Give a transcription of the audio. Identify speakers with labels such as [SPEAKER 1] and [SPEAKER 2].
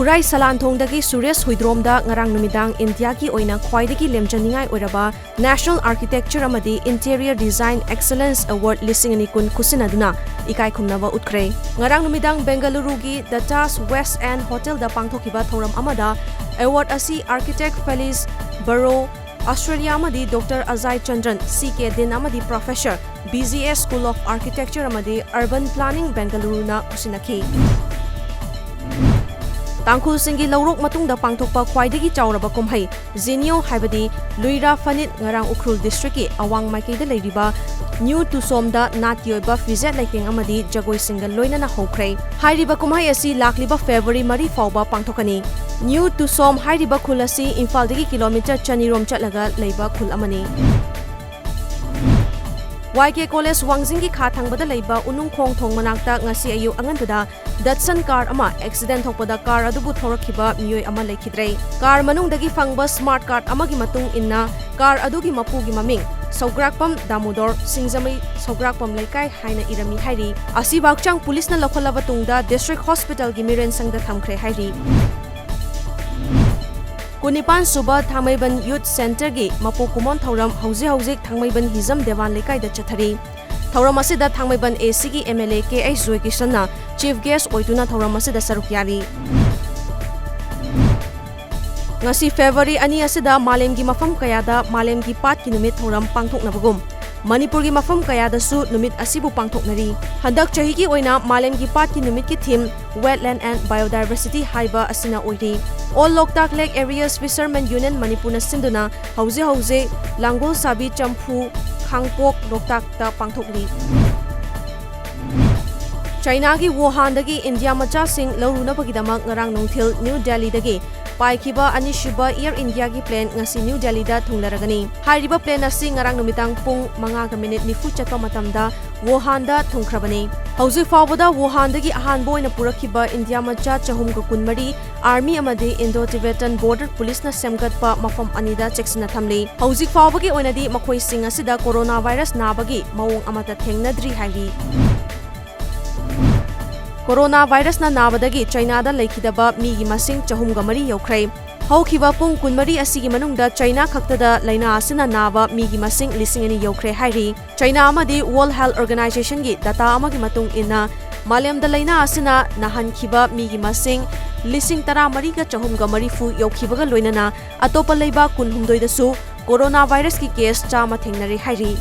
[SPEAKER 1] Khurai Salanthongdagi Suresh Huidromda ngarang numidang India ki oina khwaidagi lemjaningai oiraba National Architecture amadi Interior Design Excellence Award lisingani kun kusinaduna ikai khumnaba utkre. Ngarang numidang Bengaluru gi The Taj West End Hotel da pangthokiba thoram amada award asi Architect Felice Barrow Australia amadi Dr. Ajay Chandran CK Din amadi Professor BZS School of Architecture amadi Urban Planning Bengaluru na kusinaki. Tangkhul Singhi Laurok Matungda Pangthokpa Khwaidagi Chauraba Kumhai Zinio Haibadi Luira Fanit Ngarang Ukrul District ki Awang Maikaida Leiriba New Tusomda Natyoiba Fizet Laiting Amadi Jagoi Single Loinana Hokre Hairiba Kumhai asi Lakliba February Mari Fauba Pangthokani New Tusom Hairiba Khul asi Imphaldagi kilometer Chanirom Chatlaga Leiba Khul Amani YK College Wangzingi Khathangba Leiba Unung Khong Thong Manakta ngasi ayu angantada Datsun car ama accident thokpada car adubu thorakhiba miyoi ama lekhidrei car manungdagi fangba smart card amagi matung inna car adugi mapugi maming Sograkpam Damodor Singjamai Sograkpam Laikai haina irami hairi asi bakchang police na lokholaba tungda district hospital gi miren sangda thamkhre hairi Kunipan Suba Thangmaiban Youth Center gi Mapu Kumon Thoram Hauzi Thangmaiban Hizam Devan Lekai da Chathari Thoram asida Thangmaiban AC gi MLA KH Joy Kishanna Chief Guest oituna Thoram asida saruk yari Ngasi February ani asida Malem gi mafam kayada Malem gi pat ki numit thoram pangthoknabagum Manipur gi mafam kayada su numit asibu pangthoknari Handak chahi gi oina Malem gi pat ki numit ki theme Wetland and Biodiversity haiba asina oiri All Loktak Lake Areas Fishermen Union Manipur na sinduna hauze Langol Sabi Champhu Khangpok Loktak ta pangthokli China gi Wuhan dagi India macha sing lauruna bagidamak ngarang nongthil New Delhi dagi Paikiba Anishuba Air India gi plane ngasi New Delhi da thunglaragani hairiba plane asi ngarang numitang pung 5 minute nifu chatpa matamda Wuhan da thungkhrabani Hauzi fawbada Wuhan dagi ahanbo ina purakhiba India macha 320 Army amadi Indo-Tibetan Border Police na semgatpa mafam anida cheksina thamli Hauzi fawbagi oinadi makhoi sing asida coronavirus nabagi mawong amata thengnadri hairi Coronavirus na nabadagi China da lekhidaba migi masing 303 yaukhrai Haukiba pung 12 asigi manungda China khaktada laina asina naba migi masing 2,000 yaukhrai hairi China amadi World Health Organization gi data amagi matung ina Malemda laina asina nahankhiba migi masing 13,330 yaukhibaga loinana atopa leiba 12 dasu coronavirus ki case chama thengnari hairi